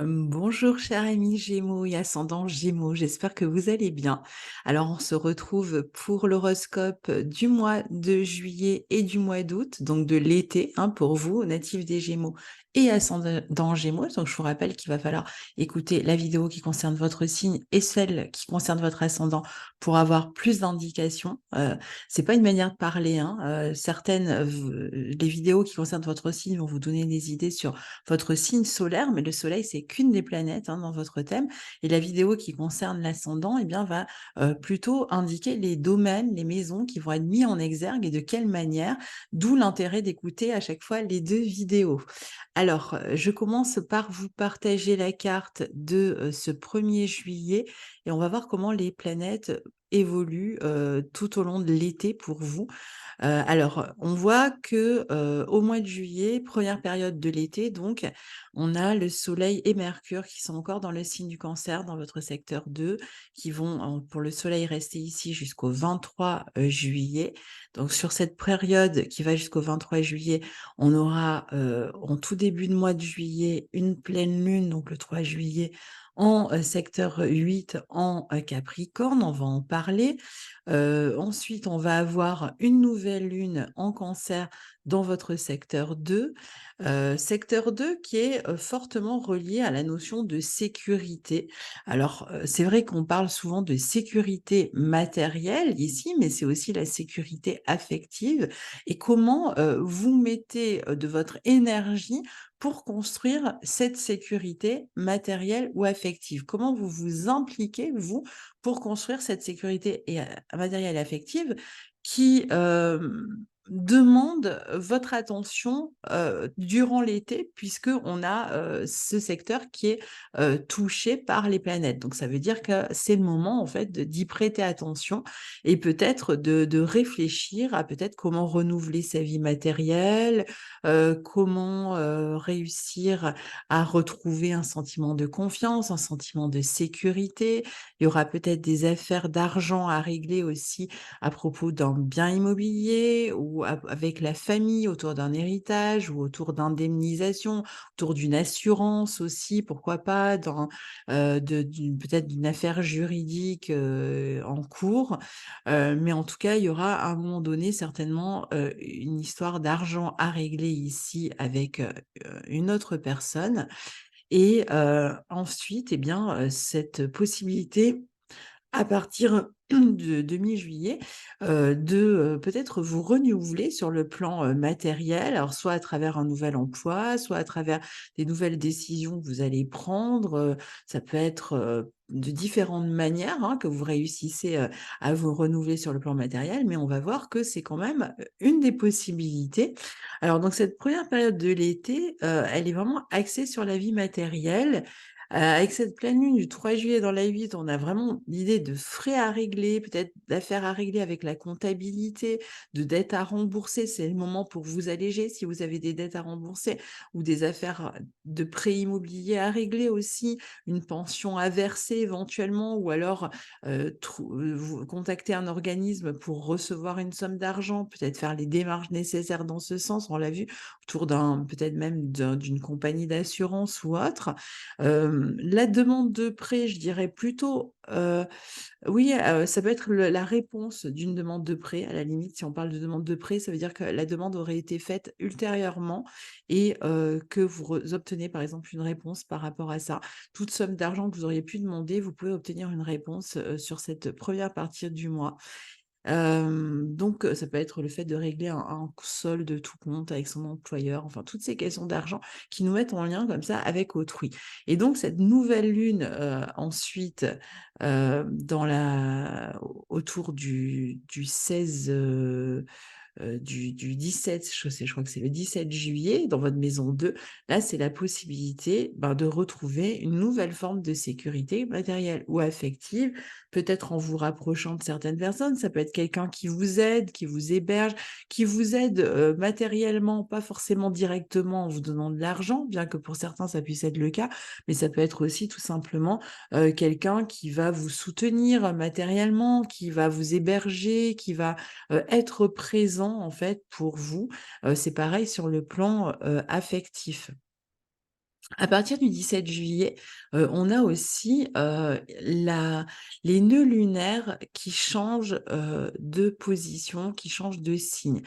Bonjour cher ami Gémeaux et ascendant Gémeaux, j'espère que vous allez bien. Alors on se retrouve pour l'horoscope du mois de juillet et du mois d'août, donc de l'été pour vous, natifs des Gémeaux et ascendant Gémeaux. Donc je vous rappelle qu'il va falloir écouter la vidéo qui concerne votre signe et celle qui concerne votre ascendant pour avoir plus d'indications. C'est pas une manière de parler, les vidéos qui concernent votre signe vont vous donner des idées sur votre signe solaire, mais le soleil, c'est qu'une des planètes dans votre thème. Et la vidéo qui concerne l'ascendant, eh bien, va plutôt indiquer les domaines, les maisons qui vont être mis en exergue et de quelle manière, d'où l'intérêt d'écouter à chaque fois les deux vidéos. Alors, je commence par vous partager la carte de ce 1er juillet et on va voir comment les planètes évoluent tout au long de l'été pour vous. Alors, on voit que, au mois de juillet, première période de l'été donc, on a le Soleil et Mercure qui sont encore dans le signe du Cancer, dans votre secteur 2, qui vont pour le Soleil rester ici jusqu'au 23 juillet. Donc sur cette période qui va jusqu'au 23 juillet, on aura, en tout début de mois de juillet, une pleine lune, donc le 3 juillet, en secteur 8 en Capricorne, on va en parler. Ensuite, on va avoir une nouvelle lune en Cancer dans votre secteur 2 qui est, fortement relié à la notion de sécurité. Alors, c'est vrai qu'on parle souvent de sécurité matérielle ici, mais c'est aussi la sécurité affective et comment, vous mettez, de votre énergie pour construire cette sécurité matérielle ou affective. Comment vous vous impliquez, vous, pour construire cette sécurité matérielle et affective qui, demande votre attention, durant l'été puisqu'on a, ce secteur qui est, touché par les planètes. Donc ça veut dire que c'est le moment en fait d'y prêter attention et peut-être de réfléchir à peut-être comment renouveler sa vie matérielle, comment, réussir à retrouver un sentiment de confiance, un sentiment de sécurité. Il y aura peut-être des affaires d'argent à régler aussi à propos d'un bien immobilier ou avec la famille autour d'un héritage ou autour d'indemnisation, autour d'une assurance aussi, pourquoi pas, peut-être d'une affaire juridique en cours. Mais en tout cas, il y aura à un moment donné certainement une histoire d'argent à régler ici avec une autre personne. Et ensuite, eh bien, cette possibilité à partir de mi-juillet, peut-être vous renouveler sur le plan, matériel, alors soit à travers un nouvel emploi, soit à travers des nouvelles décisions que vous allez prendre, ça peut être, de différentes manières, que vous réussissez, à vous renouveler sur le plan matériel, mais on va voir que c'est quand même, une des possibilités. Alors donc cette première période de l'été, elle est vraiment axée sur la vie matérielle. Avec cette pleine lune du 3 juillet dans la 8, on a vraiment l'idée de frais à régler, peut-être d'affaires à régler avec la comptabilité, de dettes à rembourser. C'est le moment pour vous alléger si vous avez des dettes à rembourser ou des affaires de prêt immobilier à régler aussi, une pension à verser éventuellement ou alors vous contacter un organisme pour recevoir une somme d'argent, peut-être faire les démarches nécessaires dans ce sens, on l'a vu, autour peut-être même d'une compagnie d'assurance ou autre. La demande de prêt, je dirais plutôt, oui, ça peut être la réponse d'une demande de prêt. À la limite, si on parle de demande de prêt, ça veut dire que la demande aurait été faite ultérieurement et que vous obtenez, par exemple, une réponse par rapport à ça. Toute somme d'argent que vous auriez pu demander, vous pouvez obtenir une réponse sur cette première partie du mois. Donc ça peut être le fait de régler un solde de tout compte avec son employeur, enfin toutes ces questions d'argent qui nous mettent en lien comme ça avec autrui. Et donc cette nouvelle lune, ensuite, dans la autour du 16, du 17, je crois que c'est le 17 juillet, dans votre maison 2, là, c'est la possibilité, de retrouver une nouvelle forme de sécurité matérielle ou affective, peut-être en vous rapprochant de certaines personnes. Ça peut être quelqu'un qui vous aide, qui vous héberge, qui vous aide, matériellement, pas forcément directement en vous donnant de l'argent, bien que pour certains ça puisse être le cas, mais ça peut être aussi tout simplement, quelqu'un qui va vous soutenir matériellement, qui va vous héberger, qui va être présent en fait pour vous. C'est pareil sur le plan, affectif. À partir du 17 juillet, on a aussi, la les nœuds lunaires qui changent, de position, qui changent de signe.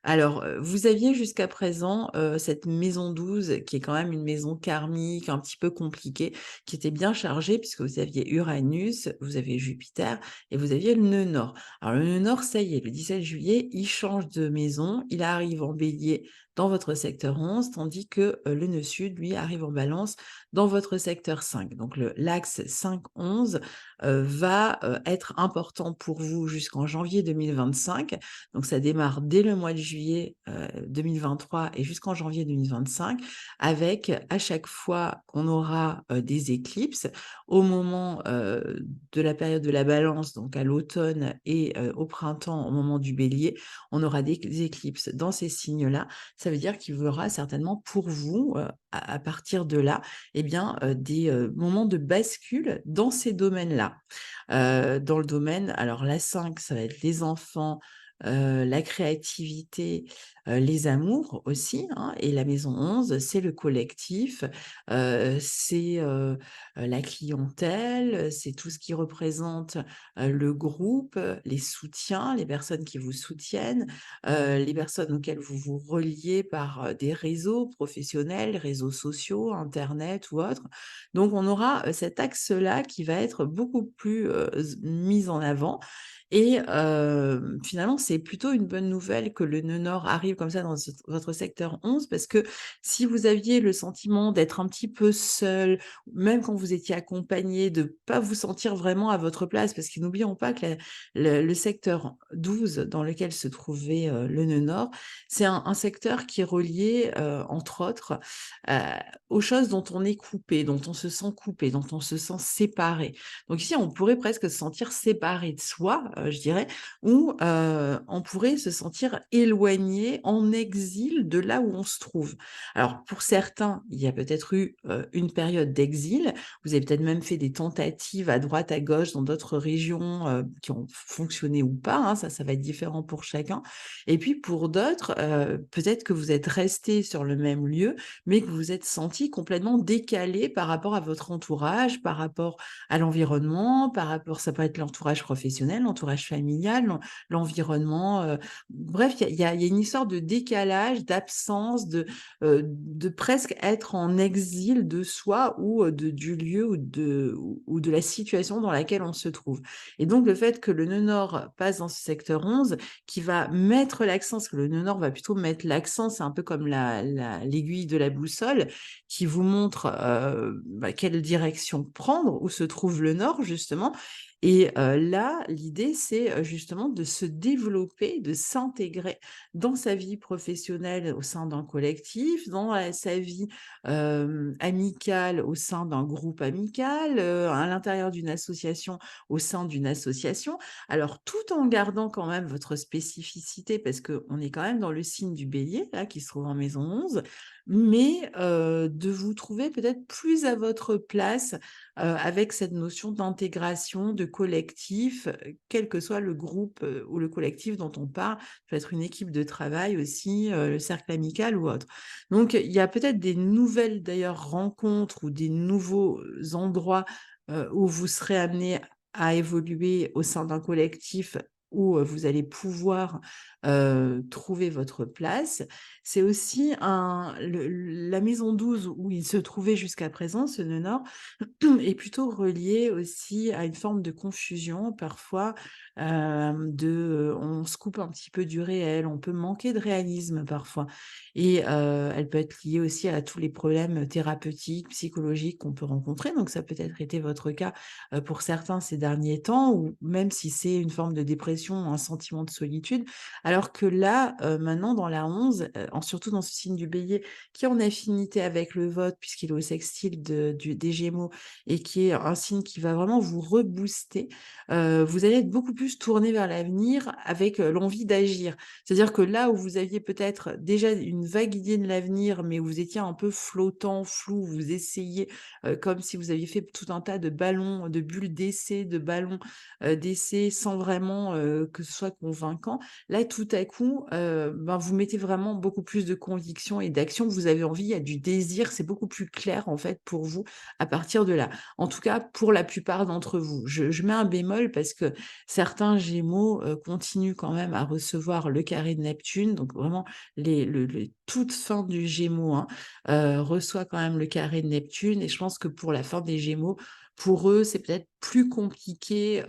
Alors, vous aviez jusqu'à présent, cette maison 12 qui est quand même une maison karmique, un petit peu compliquée, qui était bien chargée puisque vous aviez Uranus, vous avez Jupiter et vous aviez le nœud nord. Alors le nœud nord, ça y est, le 17 juillet, il change de maison, il arrive en Bélier dans votre secteur 11, tandis que, le nœud sud, lui, arrive en Balance dans votre secteur 5. Donc l'axe 5-11, va, être important pour vous jusqu'en janvier 2025. Donc ça démarre dès le mois de juillet, 2023 et jusqu'en janvier 2025 avec, à chaque fois qu'on aura, des éclipses, au moment, de la période de la Balance, donc à l'automne et au printemps, au moment du Bélier, on aura des éclipses dans ces signes-là. Ça veut dire qu'il y aura certainement pour vous, à partir de là, eh bien, des, moments de bascule dans ces domaines-là. Dans le domaine alors la 5, ça va être les enfants, la créativité, les amours aussi, hein, et la maison 11, c'est le collectif, c'est, la clientèle, c'est tout ce qui représente, le groupe, les soutiens, les personnes qui vous soutiennent, les personnes auxquelles vous vous reliez par, des réseaux professionnels, réseaux sociaux, internet ou autres. Donc on aura, cet axe-là qui va être beaucoup plus, mis en avant et finalement, c'est plutôt une bonne nouvelle que le nœud nord arrive comme ça dans votre secteur 11 parce que si vous aviez le sentiment d'être un petit peu seul, même quand vous étiez accompagné, de pas vous sentir vraiment à votre place, parce que n'oublions pas que le secteur 12 dans lequel se trouvait, le nœud nord, c'est un secteur qui est relié, entre autres, heu, aux choses dont on est coupé, dont on se sent coupé, dont on se sent séparé. Donc ici, on pourrait presque se sentir séparé de soi, je dirais, ou on pourrait se sentir éloigné, en exil de là où on se trouve. Alors pour certains, il y a peut-être eu, une période d'exil. Vous avez peut-être même fait des tentatives à droite, à gauche, dans d'autres régions, qui ont fonctionné ou pas, hein, ça va être différent pour chacun. Et puis pour d'autres, peut-être que vous êtes restés sur le même lieu, mais que vous vous êtes sentis complètement décalés par rapport à votre entourage, par rapport à l'environnement, par rapport ça peut être l'entourage professionnel, l'entourage familial, l'environnement, bref, il y a une histoire de décalage, d'absence, de presque être en exil de soi ou, du lieu ou de la situation dans laquelle on se trouve. Et donc le fait que le nœud nord passe dans ce secteur 11, qui va mettre l'accent, parce que le nœud nord va plutôt mettre l'accent, c'est un peu comme l'aiguille de la boussole qui vous montre, quelle direction prendre, où se trouve le nord justement. Et là, l'idée, c'est, justement de se développer, de s'intégrer dans sa vie professionnelle au sein d'un collectif, dans sa vie, amicale au sein d'un groupe amical, à l'intérieur d'une association, au sein d'une association. Alors tout en gardant quand même votre spécificité parce qu'on est quand même dans le signe du Bélier, là, qui se trouve en maison 11, mais de vous trouver peut-être plus à votre place, avec cette notion d'intégration, de collectif, quel que soit le groupe, ou le collectif dont on parle. Ça peut être une équipe de travail aussi, le cercle amical ou autre. Donc il y a peut-être des nouvelles d'ailleurs rencontres ou des nouveaux, endroits, où vous serez amenés à évoluer au sein d'un collectif où, vous allez pouvoir, trouver votre place. C'est aussi la maison 12 où il se trouvait jusqu'à présent, ce nœud nord, est plutôt relié aussi à une forme de confusion parfois, on se coupe un petit peu du réel, on peut manquer de réalisme parfois et elle peut être liée aussi à tous les problèmes thérapeutiques, psychologiques qu'on peut rencontrer. Donc ça peut-être été votre cas, pour certains ces derniers temps ou même si c'est une forme de dépression, un sentiment de solitude. Alors que là, maintenant dans la 11, surtout dans ce signe du Bélier qui est en affinité avec le vôtre puisqu'il est au sextile des Gémeaux et qui est un signe qui va vraiment vous rebooster, vous allez être beaucoup plus tourné vers l'avenir avec, l'envie d'agir. C'est-à-dire que là où vous aviez peut-être déjà une vague idée de l'avenir, mais où vous étiez un peu flottant, flou, vous essayez, comme si vous aviez fait tout un tas de ballons, de bulles d'essai, de ballons, d'essai sans vraiment, que ce soit convaincant. Là, tout à coup, ben, vous mettez vraiment beaucoup plus de conviction et d'action. Vous avez envie, il y a du désir, c'est beaucoup plus clair, en fait, pour vous à partir de là. En tout cas, pour la plupart d'entre vous. Je mets un bémol parce que certains Gémeaux, continuent quand même à recevoir le carré de Neptune, donc vraiment les toute fin du Gémeaux, hein, reçoit quand même le carré de Neptune et je pense que pour la fin des Gémeaux, pour eux, c'est peut-être plus compliqué,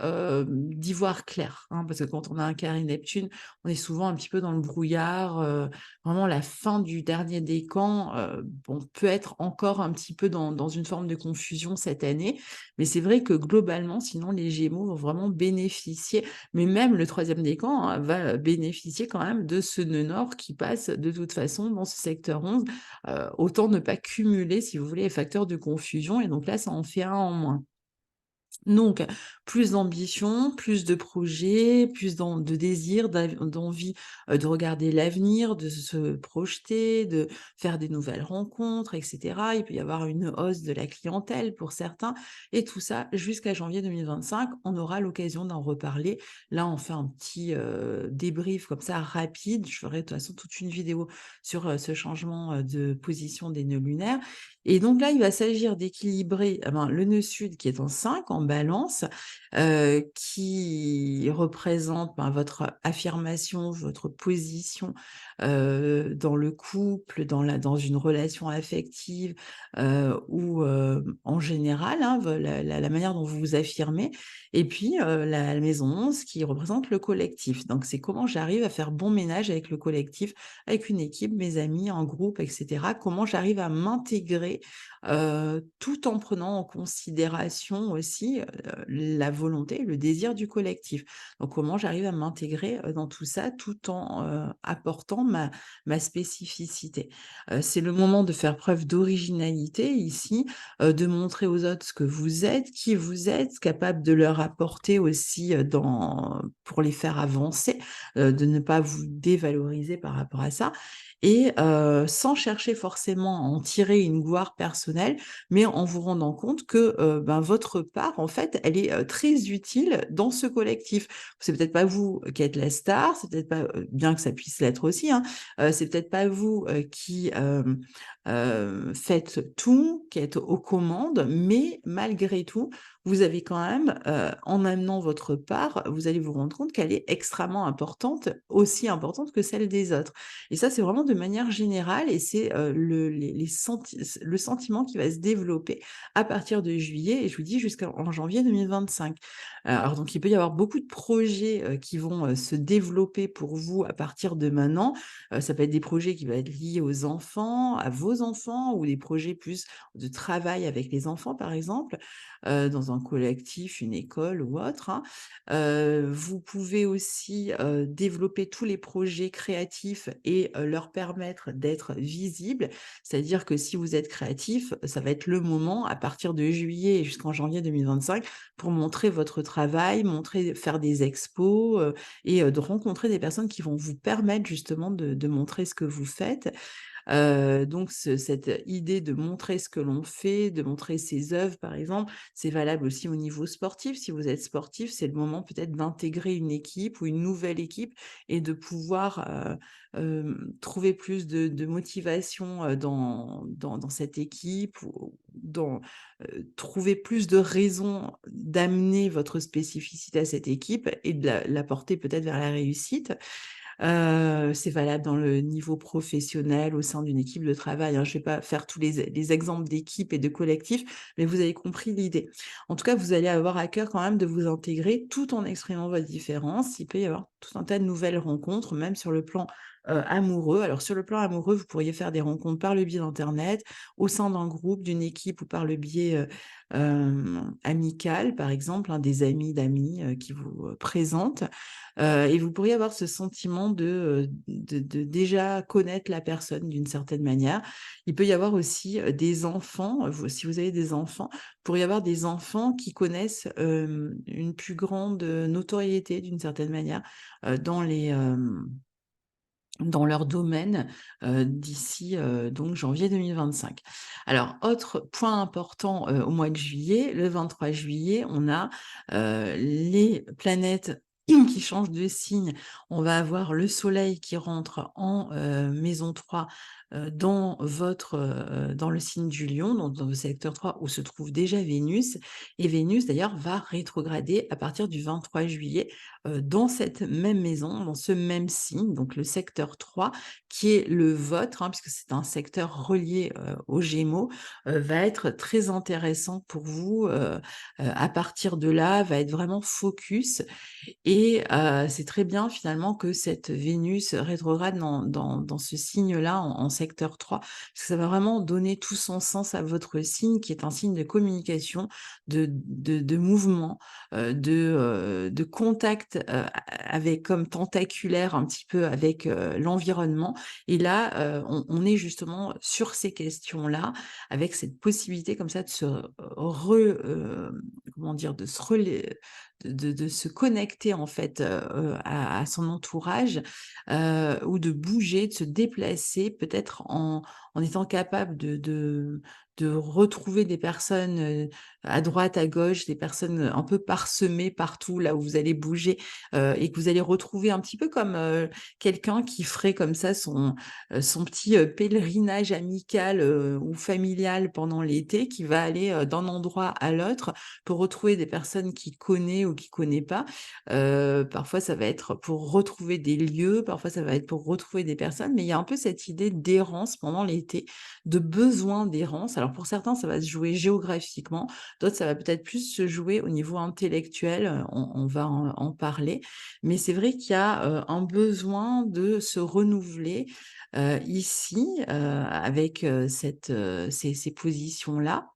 d'y voir clair, hein, parce que quand on a un carré Neptune, on est souvent un petit peu dans le brouillard, vraiment la fin du dernier décan, on peut être encore un petit peu dans une forme de confusion cette année, mais c'est vrai que globalement, sinon les Gémeaux vont vraiment bénéficier, mais même le troisième décan, hein, va bénéficier quand même de ce nœud nord qui passe de toute façon dans ce secteur 11. Autant ne pas cumuler, si vous voulez, les facteurs de confusion et donc là, ça en fait un en moins. Donc, plus d'ambition, plus de projets, plus de désir, d'envie, de regarder l'avenir, de se projeter, de faire des nouvelles rencontres et cetera. Il peut y avoir une hausse de la clientèle pour certains et tout ça jusqu'à janvier 2025. On aura l'occasion d'en reparler. Là, on fait un petit, débrief comme ça rapide. Je ferai de toute façon toute une vidéo sur, ce changement, de position des nœuds lunaires et donc là, il va s'agir d'équilibrer, ben, le nœud sud qui est en 5 en balance, qui représente, ben, votre affirmation, votre position, dans le couple, dans une relation affective, ou, en général, hein, la manière dont vous vous affirmez et puis, la maison 11 qui représente le collectif. Donc c'est comment j'arrive à faire bon ménage avec le collectif, avec une équipe, mes amis, en groupe et cetera. Comment j'arrive à m'intégrer, tout en prenant en considération aussi, la volonté, le désir du collectif. Donc comment j'arrive à m'intégrer, dans tout ça, tout en, apportant ma spécificité. C'est le moment de faire preuve d'originalité ici, de montrer aux autres ce que vous êtes, qui vous êtes, capable de leur apporter aussi, pour les faire avancer, de ne pas vous dévaloriser par rapport à ça et sans chercher forcément à en tirer une gloire personnelle, mais en vous rendant compte que, ben, votre part, en fait, elle est, très utile dans ce collectif. C'est peut-être pas vous qui êtes la star, c'est peut-être pas, bien que ça puisse l'être aussi, hein, c'est peut-être pas vous, qui, faites tout, qui êtes aux commandes, mais malgré tout, vous avez quand même, en amenant votre part, vous allez vous rendre compte qu'elle est extrêmement importante, aussi importante que celle des autres. Et ça, c'est vraiment de manière générale et c'est, le sentiment qui va se développer à partir de juillet et je vous dis jusqu'en janvier 2025. Alors donc il peut y avoir beaucoup de projets, qui vont, se développer pour vous à partir de maintenant. Ça peut être des projets qui vont être liés aux enfants, à vos enfants ou des projets plus de travail avec les enfants, par exemple, dans un collectif, une école ou autre, hein. Vous pouvez aussi, développer tous les projets créatifs et leur permettre d'être visibles. C'est-à-dire que si vous êtes créatif, ça va être le moment à partir de juillet jusqu'en janvier 2025 pour montrer votre travail, faire des expos, et de rencontrer des personnes qui vont vous permettre justement de montrer ce que vous faites. Donc cette idée de montrer ce que l'on fait, de montrer ses œuvres par exemple, c'est valable aussi au niveau sportif. Si vous êtes sportif, c'est le moment peut-être d'intégrer une équipe ou une nouvelle équipe et de pouvoir, trouver plus de motivation, dans cette équipe ou trouver plus de raisons d'amener votre spécificité à cette équipe et de la porter peut-être vers la réussite. C'est valable dans le niveau professionnel, au sein d'une équipe de travail, hein. Je vais pas faire tous les exemples d'équipes et de collectifs, mais vous avez compris l'idée. En tout cas, vous allez avoir à cœur quand même de vous intégrer tout en exprimant votre différence. Il peut y avoir tout un tas de nouvelles rencontres, même sur le plan, amoureux. Alors sur le plan amoureux, vous pourriez faire des rencontres par le biais d'internet, au sein d'un groupe, d'une équipe ou par le biais, amical, par exemple, hein, des amis d'amis, qui vous, présentent. Et vous pourriez avoir ce sentiment de déjà connaître la personne d'une certaine manière. Il peut y avoir aussi, des enfants, si vous avez des enfants, il pourrait y avoir des enfants qui connaissent, une plus grande, notoriété d'une certaine manière, dans leur domaine, d'ici, donc janvier 2025. Alors autre point important, au mois de juillet, le 23 juillet, on a, les planètes qui change de signe, on va avoir le soleil qui rentre en, maison 3 dans le signe du Lion, donc dans le secteur 3 où se trouve déjà Vénus, et Vénus d'ailleurs va rétrograder à partir du 23 juillet, dans cette même maison, dans ce même signe, donc le secteur 3 qui est le vôtre, hein, puisque c'est un secteur relié, aux Gémeaux, va être très intéressant pour vous, à partir de là, va être vraiment focus, et c'est très bien finalement que cette Vénus rétrograde dans ce signe-là, en secteur 3, parce que ça va vraiment donner tout son sens à votre signe, qui est un signe de communication, de mouvement, de contact, avec comme tentaculaire un petit peu avec, l'environnement, et là, on est justement sur ces questions-là, avec cette possibilité comme ça de se comment dire? De se relai de se connecter en fait, à son entourage, ou de bouger, de se déplacer, peut-être en étant capable de retrouver des personnes, à droite, à gauche, des personnes, un peu parsemées partout là où vous allez bouger, et que vous allez retrouver un petit peu comme, quelqu'un qui ferait comme ça son petit, pèlerinage amical, ou familial pendant l'été, qui va aller, d'un endroit à l'autre pour retrouver des personnes qu'il connaît ou qu'il connaît pas. Parfois ça va être pour retrouver des lieux, parfois ça va être pour retrouver des personnes, mais il y a un peu cette idée d'errance pendant l'été, de besoin d'errance. Alors pour certains, ça va se jouer géographiquement, d'autres, ça va peut-être plus se jouer au niveau intellectuel, on va en parler. Mais c'est vrai qu'il y a, un besoin de se renouveler, ici, avec, ces positions-là.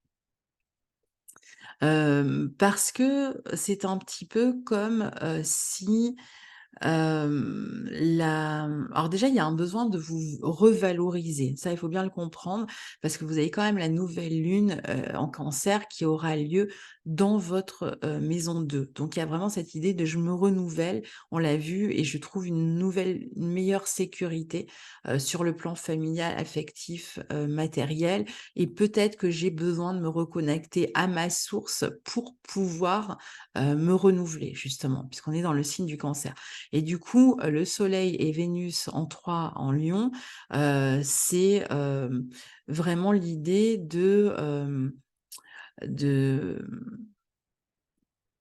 Parce que c'est un petit peu comme, si alors déjà, il y a un besoin de vous revaloriser. Ça, il faut bien le comprendre parce que vous avez quand même la nouvelle lune, en Cancer qui aura lieu dans votre, maison 2. Donc il y a vraiment cette idée de: «Je me renouvelle», on l'a vu, et je trouve une meilleure sécurité, sur le plan familial, affectif, matériel, et peut-être que j'ai besoin de me reconnecter à ma source pour pouvoir, me renouveler justement, puisqu'on est dans le signe du Cancer. Et du coup, le soleil et Vénus en 3 en Lion, c'est, vraiment l'idée de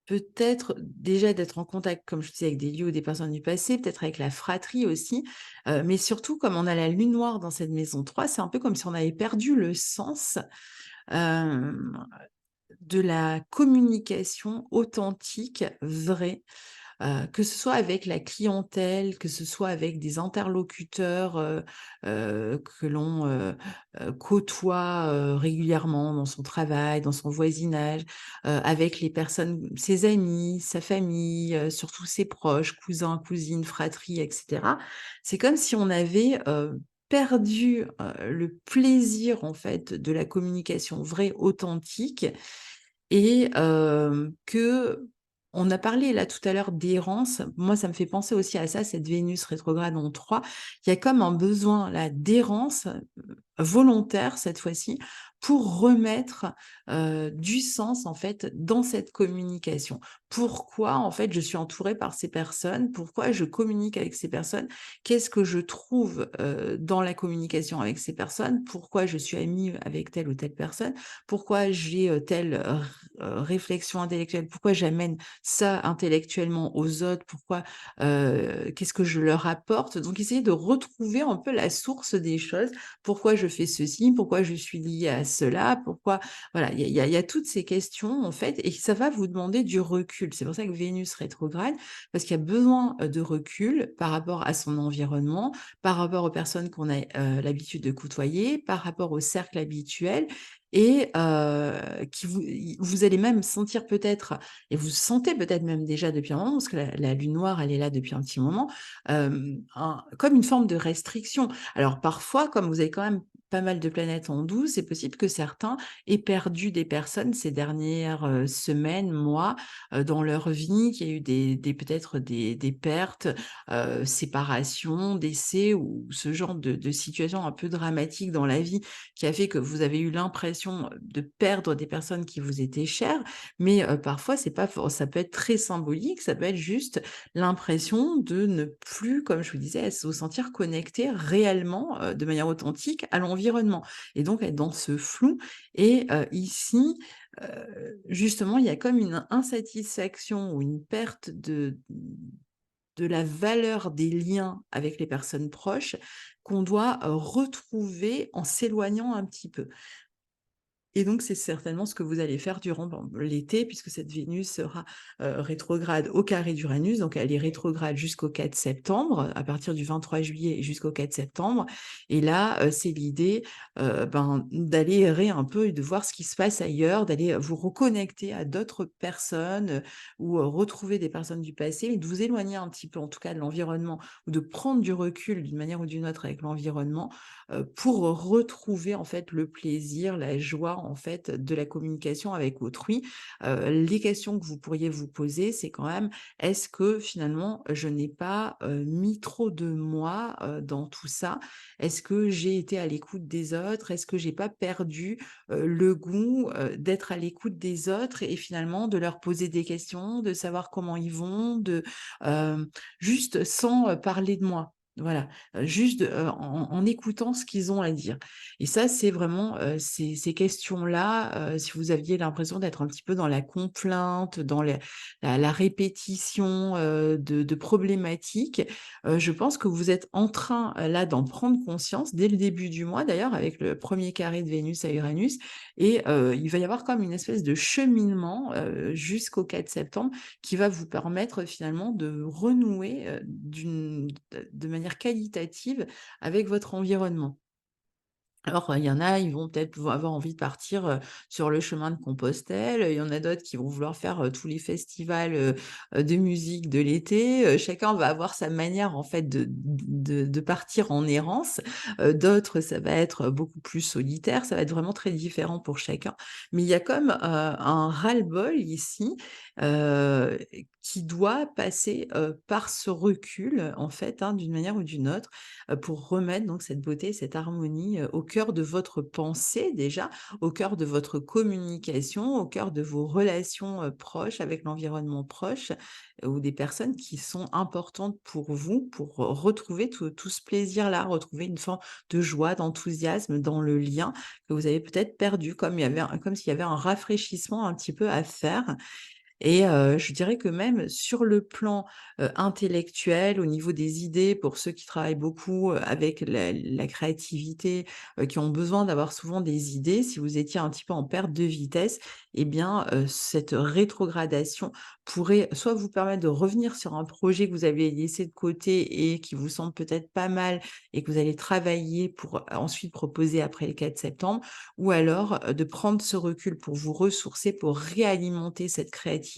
peut-être déjà d'être en contact, comme je disais, avec des lieux ou des personnes du passé, peut-être avec la fratrie aussi, mais surtout comme on a la lune noire dans cette maison 3, c'est un peu comme si on avait perdu le sens, hem, de la communication authentique, vraie. Que ce soit avec la clientèle, que ce soit avec des interlocuteurs, que l'on, côtoie, régulièrement dans son travail, dans son voisinage, avec les personnes, ses amis, sa famille, surtout ses proches, cousins, cousines, fratries, et cetera. C'est comme si on avait, perdu, le plaisir en fait de la communication vraie, authentique, et on a parlé là tout à l'heure d'errance. Moi, ça me fait penser aussi à ça, cette Vénus rétrograde en 3. Il y a comme un besoin là d'errance, volontaire cette fois-ci, pour remettre, du sens en fait dans cette communication. Pourquoi en fait je suis entourée par ces personnes? Pourquoi je communique avec ces personnes? Qu'est-ce que je trouve, dans la communication avec ces personnes? Pourquoi je suis amie avec telle ou telle personne? Pourquoi j'ai, telle, réflexion intellectuelle? Pourquoi j'amène ça intellectuellement aux autres? Pourquoi, qu'est-ce que je leur apporte? Donc essayer de retrouver un peu la source des choses. Pourquoi je fais ceci? Pourquoi je suis liée à cela? Pourquoi voilà, il y a toutes ces questions en fait, et ça va vous demander du recul. C'est pour ça que Vénus rétrograde, parce qu'il y a besoin, de recul par rapport à son environnement, par rapport aux personnes qu'on a, l'habitude de côtoyer, par rapport au cercle habituel, et qui vous allez même sentir peut-être, et vous sentez peut-être même déjà depuis un moment, parce que la lune noire, elle est là depuis un petit moment, comme une forme de restriction. Alors parfois, comme vous avez quand même pas mal de planètes en 12, c'est possible que certains aient perdu des personnes ces dernières, semaines, mois, dans leur vie, qu'il y a eu des peut-être des pertes, séparations, décès, ou ce genre de situation un peu dramatique dans la vie, qui a fait que vous avez eu l'impression l'impression de perdre des personnes qui vous étaient chères, mais parfois c'est pas for ça peut être très symbolique, ça peut être juste l'impression de ne plus, comme je vous disais, à se sentir connecté réellement, de manière authentique à l'environnement et donc être dans ce flou et ici, justement, il y a comme une insatisfaction ou une perte de la valeur des liens avec les personnes proches qu'on doit, retrouver en s'éloignant un petit peu. Et donc, c'est certainement ce que vous allez faire durant, l'été puisque cette Vénus sera, rétrograde au carré d'Uranus, donc elle est rétrograde jusqu'au 4 septembre, à partir du 23 juillet jusqu'au 4 septembre et là, c'est l'idée, d'aller errer un peu et de voir ce qui se passe ailleurs, d'aller, vous reconnecter à d'autres personnes, ou, retrouver des personnes du passé et de vous éloigner un petit peu, en tout cas, de l'environnement ou de prendre du recul d'une manière ou d'une autre avec l'environnement, pour retrouver en fait le plaisir, la joie en fait de la communication avec autrui. Les questions que vous pourriez vous poser, c'est quand même: «Est-ce que finalement je n'ai pas, mis trop de moi, dans tout ça? Est-ce que j'ai été à l'écoute des autres? Est-ce que j'ai pas perdu, le goût, d'être à l'écoute des autres et finalement de leur poser des questions, de savoir comment ils vont, juste sans, parler de moi?» Voilà. Juste, en écoutant ce qu'ils ont à dire et ça, c'est vraiment, ces questions-là, si vous aviez l'impression d'être un petit peu dans la complainte, dans la répétition, de problématiques, je pense que vous êtes en train, là, d'en prendre conscience dès le début du mois d'ailleurs avec le premier carré de Vénus à Uranus et il va y avoir comme une espèce de cheminement, jusqu'au 4 septembre qui va vous permettre finalement de renouer, de manière qualitative avec votre environnement. Alors, il y en a, ils vont avoir envie de partir, sur le chemin de Compostelle, il y en a d'autres qui vont vouloir faire, tous les festivals, de musique de l'été, chacun va avoir sa manière en fait de partir en errance, d'autres ça va être beaucoup plus solitaire, ça va être vraiment très différent pour chacun. Mais il y a comme, un ras-le-bol ici, heu, qui doit passer, par ce recul, en fait, hein, d'une manière ou d'une autre pour remettre donc cette beauté, cette harmonie, au cœur de votre pensée déjà, au cœur de votre communication, au cœur de vos relations, proches avec l'environnement proche, ou des personnes qui sont importantes pour vous, pour retrouver tout ce plaisir-là, retrouver une forme de joie, d'enthousiasme dans le lien que vous avez peut-être perdu, comme s'il y avait un rafraîchissement un petit peu à faire et je dirais que même sur le plan, intellectuel, au niveau des idées, pour ceux qui travaillent beaucoup, avec la créativité, qui ont besoin d'avoir souvent des idées, si vous étiez un petit peu en perte de vitesse et bien, cette rétrogradation pourrait soit vous permettre de revenir sur un projet que vous avez laissé de côté et qui vous semble peut-être pas mal et que vous allez travailler pour ensuite proposer après le 4 septembre ou alors, de prendre ce recul pour vous ressourcer, pour réalimenter cette créativité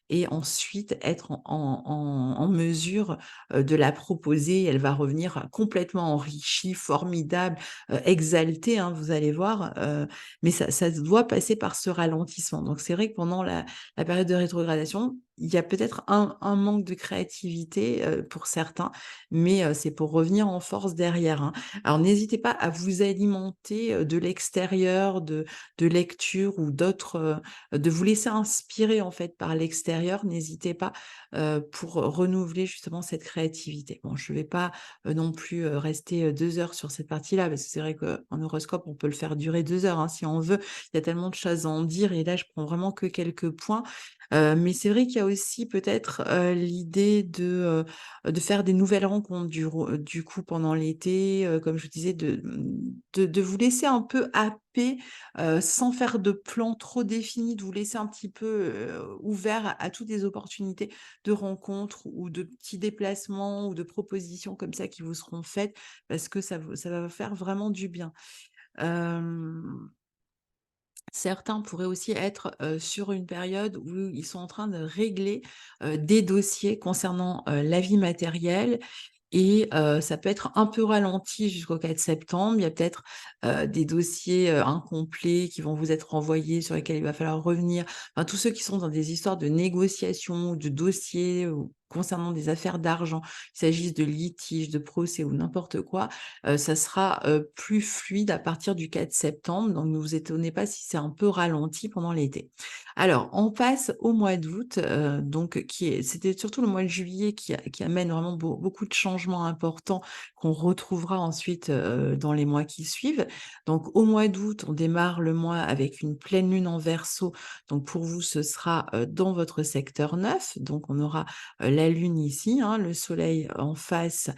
et ensuite être en mesure, de la proposer. Elle va revenir complètement enrichie, formidable, exaltée, hein, vous allez voir, mais ça doit passer par ce ralentissement. Donc c'est vrai que pendant la période de rétrogradation, il y a peut-être un manque de créativité, pour certains, mais c'est pour revenir en force derrière, hein. Alors n'hésitez pas à vous alimenter, de l'extérieur, de lectures ou d'autres, de vous laisser inspirer en fait par l'extérieur, n'hésitez pas, pour renouveler justement cette créativité. Bon, je ne vais pas, non plus, rester, 2 heures sur cette partie-là, parce que c'est vrai qu'un horoscope, on peut le faire durer 2 heures, hein, si on veut. Il y a tellement de choses à en dire et là, je prends vraiment que quelques points. Mais c'est vrai qu'il y a aussi peut-être, l'idée de faire des nouvelles rencontres du coup pendant l'été, comme je vous disais de vous laisser un peu happer, sans faire de plan trop défini, de vous laisser un petit peu, ouvert à toutes les opportunités de rencontres ou de petits déplacements ou de propositions comme ça qui vous seront faites parce que ça va vous faire vraiment du bien. Hem Certains pourraient aussi être, sur une période où ils sont en train de régler, des dossiers concernant, la vie matérielle et ça peut être un peu ralenti jusqu'au 4 septembre. Il y a peut-être, des dossiers, incomplets qui vont vous être renvoyés, sur lesquels il va falloir revenir. Enfin, tous ceux qui sont dans des histoires de négociations ou de dossiers concernant des affaires d'argent, qu'il s'agisse de litiges, de procès ou n'importe quoi, ça sera, plus fluide à partir du 4 septembre, donc ne vous étonnez pas si c'est un peu ralenti pendant l'été. Alors, on passe au mois d'août, donc c'était surtout le mois de juillet qui amène vraiment beaucoup de changements importants qu'on retrouvera ensuite, dans les mois qui suivent. Donc au mois d'août, on démarre le mois avec une pleine lune en Verseau. Donc pour vous, ce sera, dans votre secteur 9. Donc on aura, la lune ici, hein, le soleil en face,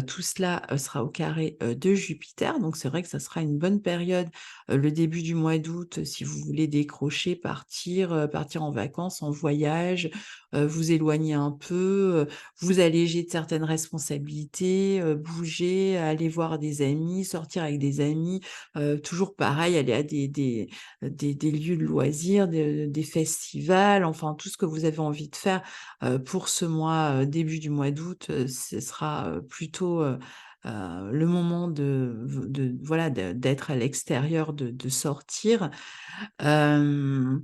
tout cela, sera au carré, de Jupiter. Donc c'est vrai que ça sera une bonne période, le début du mois d'août, si vous voulez décrocher, partir en vacances, en voyage, vous éloigner un peu, vous alléger de certaines responsabilités, bouger, aller voir des amis, sortir avec des amis, toujours pareil, aller à des lieux de loisirs, des festivals, enfin tout ce que vous avez envie de faire, pour ce mois, début du mois d'août, ce sera, plutôt, le moment voilà, d'être à l'extérieur, de sortir. Hem,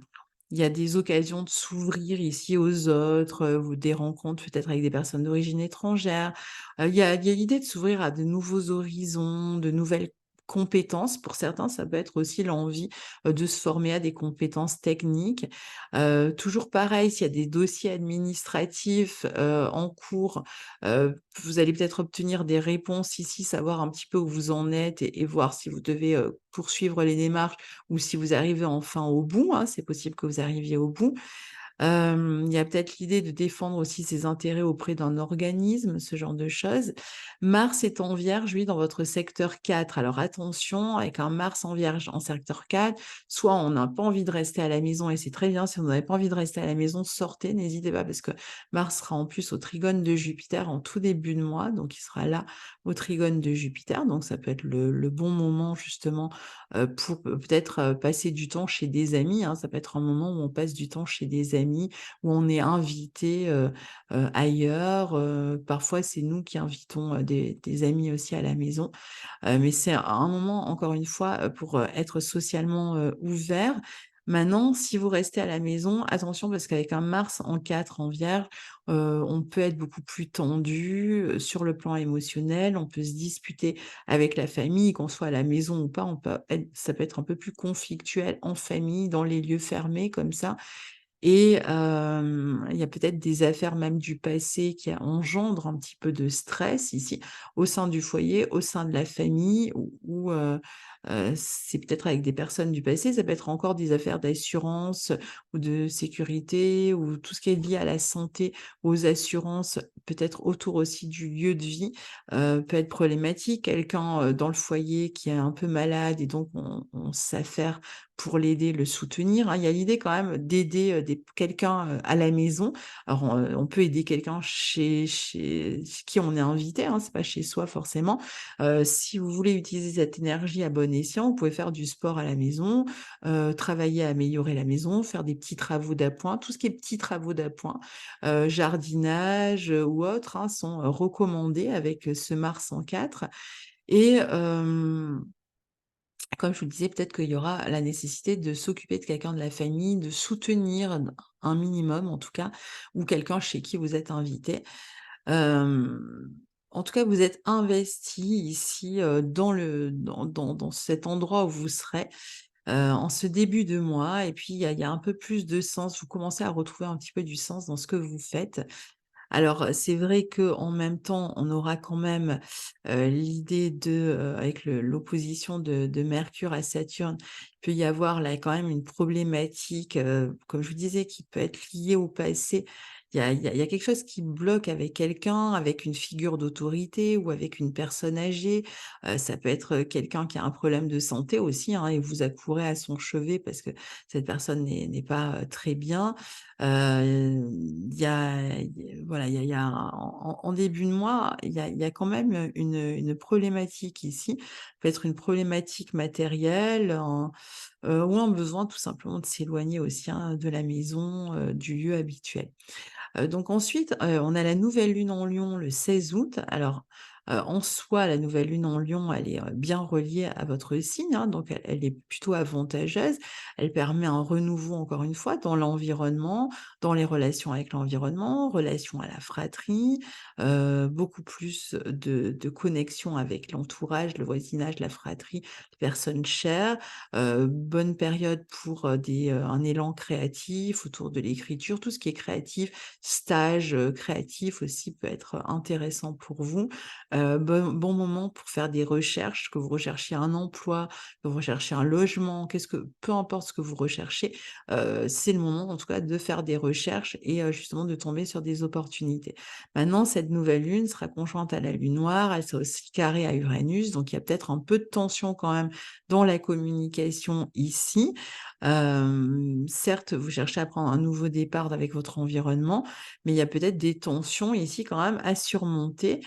il y a des occasions de s'ouvrir ici aux autres, ou des rencontres peut-être avec des personnes d'origine étrangère. Il y a l'idée de s'ouvrir à de nouveaux horizons, de nouvelles compétences. Pour certains, ça peut être aussi l'envie, de se former à des compétences techniques. Toujours pareil, s'il y a des dossiers administratifs, en cours, vous allez peut-être obtenir des réponses ici, savoir un petit peu où vous en êtes et voir si vous devez, poursuivre les démarches ou si vous arrivez enfin au bout, hein, c'est possible que vous arriviez au bout. Il y a peut-être l'idée de défendre aussi ses intérêts auprès d'un organisme, ce genre de choses. Mars est en Vierge, lui, dans votre secteur 4. Alors attention, avec un Mars en Vierge en secteur 4, soit on n'a pas envie de rester à la maison et c'est très bien. Si vous n'avez pas envie de rester à la maison, sortez, n'hésitez pas parce que Mars sera en plus au trigone de Jupiter en tout début de mois, donc il sera là au trigone de Jupiter. Donc ça peut être le bon moment justement pour peut-être, passer du temps chez des amis, hein. Ça peut être un moment où on passe du temps chez des amis, où on est invité, ailleurs, parfois c'est nous qui invitons, des amis aussi à la maison, mais c'est un moment encore une fois, pour, être socialement, ouvert. Maintenant, si vous restez à la maison, attention parce qu'avec un Mars en 4 en Vierge, on peut être beaucoup plus tendu, sur le plan émotionnel, on peut se disputer avec la famille, qu'on soit à la maison ou pas, on peut être ça peut être un peu plus conflictuel en famille, dans les lieux fermés comme ça. Et il y a peut-être des affaires même du passé qui engendrent un petit peu de stress ici, au sein du foyer, au sein de la famille ou c'est peut-être avec des personnes du passé, ça peut être encore des affaires d'assurance ou de sécurité ou tout ce qui est lié à la santé, aux assurances, peut-être autour aussi du lieu de vie, peut être problématique. Quelqu'un, dans le foyer qui est un peu malade et donc on s'affaire pour l'aider, le soutenir, hein. Il y a l'idée quand même d'aider, des quelqu'un, à la maison. Alors on peut aider quelqu'un chez qui on est invité, hein, c'est pas chez soi forcément. Si vous voulez utiliser cette énergie à bon escient, vous pouvez faire du sport à la maison, travailler à améliorer la maison, faire des petits travaux d'appoint. Tout ce qui est petits travaux d'appoint, jardinage, ou autres, hein, sont, recommandés avec, ce Mars en 4 et comme je vous le disais, peut-être qu'il y aura la nécessité de s'occuper de quelqu'un de la famille, de soutenir un minimum en tout cas, ou quelqu'un chez qui vous êtes invité. En tout cas, vous êtes investi ici, dans cet endroit où vous serez, en ce début de mois et puis il y a un peu plus de sens. Vous commencez à retrouver un petit peu du sens dans ce que vous faites. Alors, c'est vrai qu'en même temps, on aura quand même, l'idée avec l'opposition de Mercure à Saturne, il peut y avoir là quand même une problématique, comme je vous disais, qui peut être liée au passé. Il y a quelque chose qui bloque avec quelqu'un, avec une figure d'autorité ou avec une personne âgée. Ça peut être, quelqu'un qui a un problème de santé aussi, hein, et vous accourez à son chevet parce que cette personne n'est pas, très bien. Il y a voilà, il y a en début de mois, il y a quand même, une problématique ici. Peut être une problématique matérielle, ou un besoin tout simplement de s'éloigner aussi, hein, de la maison, du lieu habituel. Donc ensuite, on a la nouvelle lune en Lion le 16 août. Alors, En soi, la nouvelle lune en Lion, elle est, bien reliée à votre signe, hein, donc elle est plutôt avantageuse. Elle permet un renouveau, encore une fois, dans l'environnement, dans les relations avec l'environnement, relations à la fratrie, beaucoup plus de connexion avec l'entourage, le voisinage, la fratrie, les personnes chères. Bonne période pour, un élan créatif autour de l'écriture, tout ce qui est créatif, stage, créatif aussi peut être intéressant pour vous. Bon moment pour faire des recherches, que vous recherchiez un emploi, que vous recherchiez un logement, peu importe ce que vous recherchez, c'est le moment en tout cas de faire des recherches et justement de tomber sur des opportunités. Maintenant, cette nouvelle lune sera conjointe à la lune noire, elle sera aussi carrée à Uranus, donc il y a peut-être un peu de tension quand même dans la communication ici. Certes, vous cherchez à prendre un nouveau départ avec votre environnement, mais il y a peut-être des tensions ici quand même à surmonter,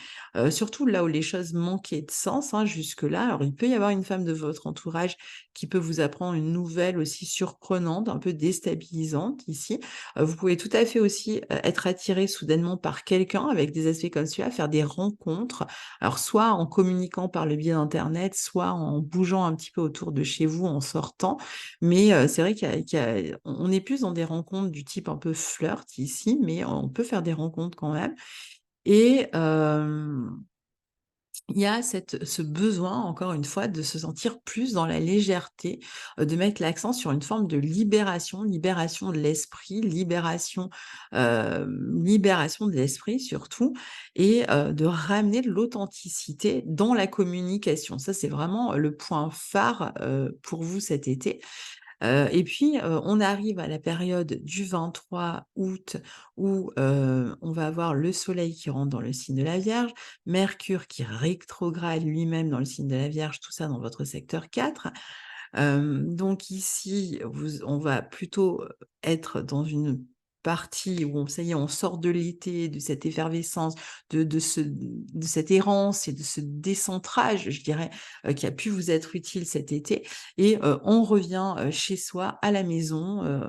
surtout là où les choses manquaient de sens, hein, jusque-là. Alors il peut y avoir une femme de votre entourage qui peut vous apprendre une nouvelle aussi surprenante, un peu déstabilisante ici. Vous pouvez tout à fait aussi, être attiré soudainement par quelqu'un avec des aspects comme celui-là, faire des rencontres. Alors soit en communiquant par le biais d'internet, soit en bougeant un petit peu autour de chez vous en sortant. Mais, c'est vrai on est plus dans des rencontres du type un peu flirt ici, mais on peut faire des rencontres quand même et il y a ce besoin, encore une fois, de se sentir plus dans la légèreté, de mettre l'accent sur une forme de libération, libération de l'esprit, libération de l'esprit surtout et de ramener de l'authenticité dans la communication. Ça, c'est vraiment le point phare, pour vous cet été. Et puis, on arrive à la période du 23 août où, on va avoir le soleil qui rentre dans le signe de la Vierge, Mercure qui rétrograde lui-même dans le signe de la Vierge, tout ça dans votre secteur 4. Donc ici, on va plutôt, être dans une partie où ça y est, on sort de l'été, de cette effervescence, de cette errance et de ce décentrage, je dirais, qui a pu vous être utile cet été et on revient, chez soi, à la maison,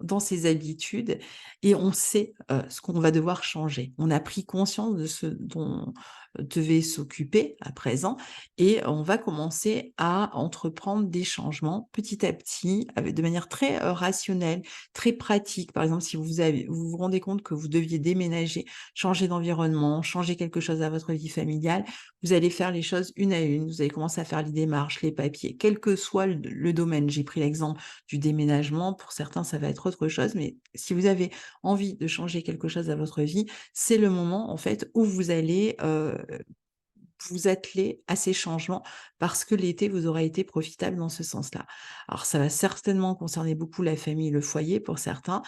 dans ses habitudes et on sait, ce qu'on va devoir changer. On a pris conscience de ce dont devait s'occuper à présent et on va commencer à entreprendre des changements petit à petit, de manière très, rationnelle, très pratique. Par exemple, si vous vous rendez compte que vous deviez déménager, changer d'environnement, changer quelque chose à votre vie familiale, vous allez faire les choses une à une. Vous allez commencer à faire les démarches, les papiers, quel que soit le domaine. J'ai pris l'exemple du déménagement, pour certains, ça va être autre chose, mais si vous avez envie de changer quelque chose à votre vie, c'est le moment, en fait, où vous allez, vous atteler à ces changements parce que l'été vous aura été profitable dans ce sens-là. Alors ça va certainement concerner beaucoup la famille, le foyer pour certains,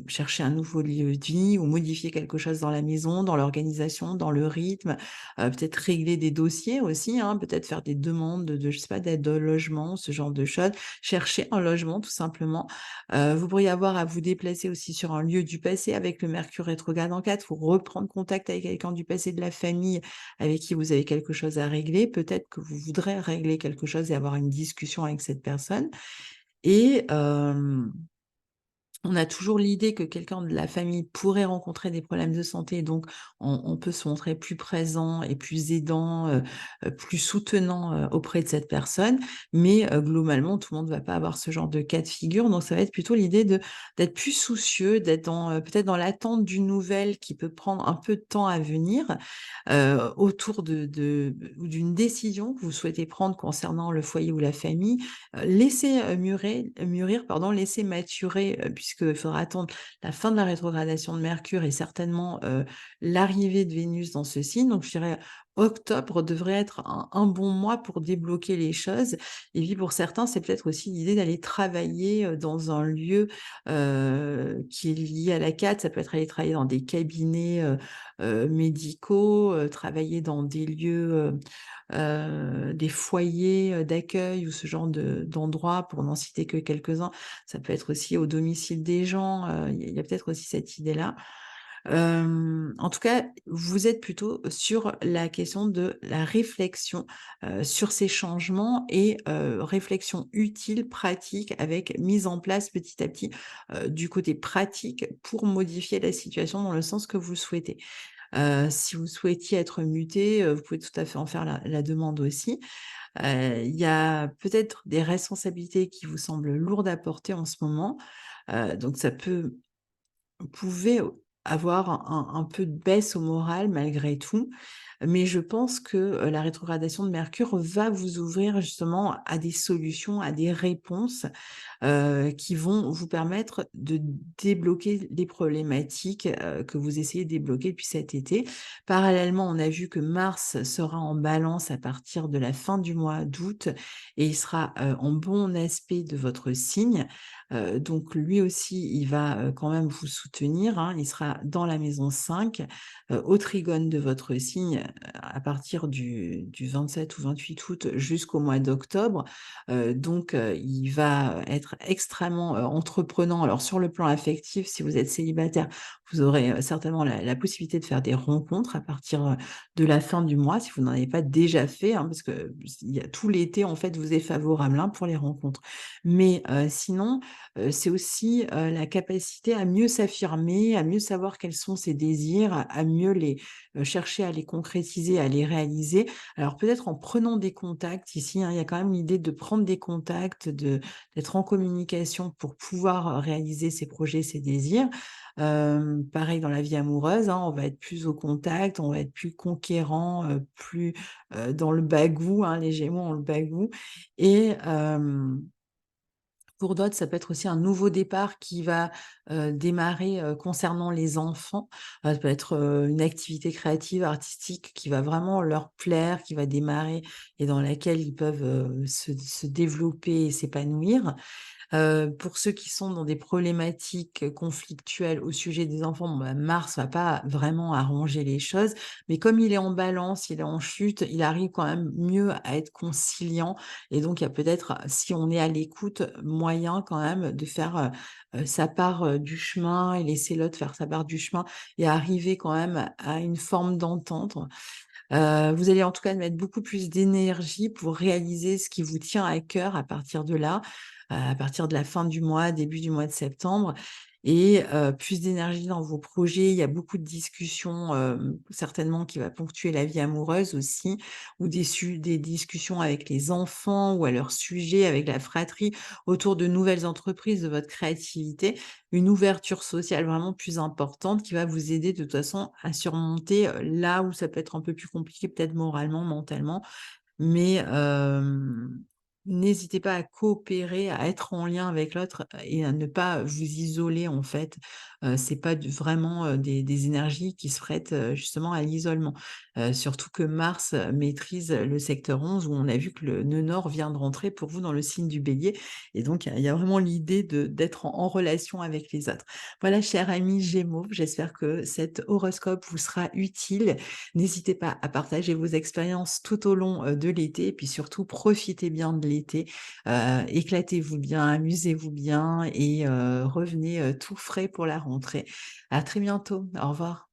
chercher un nouveau lieu de vie ou modifier quelque chose dans la maison, dans l'organisation, dans le rythme, peut-être régler des dossiers aussi, hein, peut-être faire des demandes de je sais pas, d'aide au logement, ce genre de choses. Chercher un logement tout simplement. Vous pourriez avoir à vous déplacer aussi sur un lieu du passé avec le mercure rétrograde en 4 pour reprendre contact avec quelqu'un du passé de la famille avec qui vous avez quelque chose à régler, peut-être que vous voudrez régler quelque chose et avoir une discussion avec cette personne et on a toujours l'idée que quelqu'un de la famille pourrait rencontrer des problèmes de santé, donc on peut se montrer plus présent et plus aidant, plus soutenant, auprès de cette personne. Mais, globalement, tout le monde ne va pas avoir ce genre de cas de figure, donc ça va être plutôt l'idée d'être plus soucieux, d'être dans, peut-être dans l'attente d'une nouvelle qui peut prendre un peu de temps à venir, autour ou d'une décision que vous souhaitez prendre concernant le foyer ou la famille. Laissez, mûrir, pardon, laissez maturer, puisqu'il faudra attendre la fin de la rétrogradation de Mercure et certainement, l'arrivée de Vénus dans ce signe. Donc je dirais octobre devrait être un bon mois pour débloquer les choses et puis pour certains, c'est peut-être aussi l'idée d'aller travailler, dans un lieu, qui est lié à la 4. Ça peut être aller travailler dans des cabinets, médicaux, travailler dans des lieux, des foyers, d'accueil ou ce genre d'endroits pour n'en citer que quelques-uns. Ça peut être aussi au domicile des gens, il y a peut-être aussi cette idée-là. En tout cas, vous êtes plutôt sur la question de la réflexion, sur ces changements et réflexion utile, pratique avec mise en place petit à petit, du côté pratique pour modifier la situation dans le sens que vous souhaitez. Si vous souhaitiez être muté, vous pouvez tout à fait en faire la demande aussi. Il y a peut-être des responsabilités qui vous semblent lourdes à porter en ce moment, donc ça peut vous pouvez avoir un peu de baisse au moral malgré tout, mais je pense que, la rétrogradation de Mercure va vous ouvrir justement à des solutions, à des réponses qui vont vous permettre de débloquer les problématiques, que vous essayez de débloquer depuis cet été. Parallèlement, on a vu que Mars sera en Balance à partir de la fin du mois d'août et il sera, en bon aspect de votre signe. Donc lui aussi, il va, quand même vous soutenir, hein. Il sera dans la maison 5, au trigone de votre signe, à partir du 27 ou 28 août jusqu'au mois d'octobre. Donc il va être extrêmement, entreprenant. Alors sur le plan affectif, si vous êtes célibataire, vous aurez, certainement la possibilité de faire des rencontres à partir, de la fin du mois, si vous n'en avez pas déjà fait, hein, parce que il y a tout l'été, en fait, vous est favorable, hein, pour les rencontres. Mais sinon, c'est aussi, la capacité à mieux s'affirmer, à mieux savoir quels sont ses désirs, à mieux les, chercher à les concrétiser, à les réaliser. Alors peut-être en prenant des contacts ici, hein, il y a quand même l'idée de prendre des contacts, d'être en communication pour pouvoir réaliser ses projets, ses désirs. Pareil dans la vie amoureuse, hein, on va être plus au contact, on va être plus conquérant, plus, dans le bagou, hein, les Gémeaux ont le bagou et pour d'autres, ça peut être aussi un nouveau départ qui va, démarrer, concernant les enfants. Ça peut être, une activité créative, artistique qui va vraiment leur plaire, qui va démarrer et dans laquelle ils peuvent, se développer et s'épanouir. Pour ceux qui sont dans des problématiques, conflictuelles au sujet des enfants, bon, bah, Mars va pas vraiment arranger les choses, mais comme il est en Balance, il est en chute, il arrive quand même mieux à être conciliant et donc il y a peut-être, si on est à l'écoute, moyen quand même de faire, sa part, du chemin et laisser l'autre faire sa part du chemin et arriver quand même à une forme d'entente. Vous allez en tout cas mettre beaucoup plus d'énergie pour réaliser ce qui vous tient à cœur à partir de là, à partir de la fin du mois, début du mois de septembre et plus d'énergie dans vos projets. Il y a beaucoup de discussions, certainement qui va ponctuer la vie amoureuse aussi ou des discussions avec les enfants ou à leur sujet, avec la fratrie, autour de nouvelles entreprises, de votre créativité. Une ouverture sociale vraiment plus importante qui va vous aider de toute façon à surmonter, là où ça peut être un peu plus compliqué, peut-être moralement, mentalement. Mais n'hésitez pas à coopérer, à être en lien avec l'autre et à ne pas vous isoler, en fait. C'est pas du vraiment, des énergies qui se prêtent, justement à l'isolement. Surtout que Mars, maîtrise le secteur 11 où on a vu que le nœud nord vient de rentrer pour vous dans le signe du Bélier et donc il y a vraiment l'idée d'être en relation avec les autres. Voilà, cher ami Gémeaux, j'espère que cet horoscope vous sera utile. N'hésitez pas à partager vos expériences tout au long, de l'été et puis surtout profitez bien de l'été, éclatez-vous bien, amusez-vous bien et revenez, tout frais pour la rentrée. À très bientôt. Au revoir.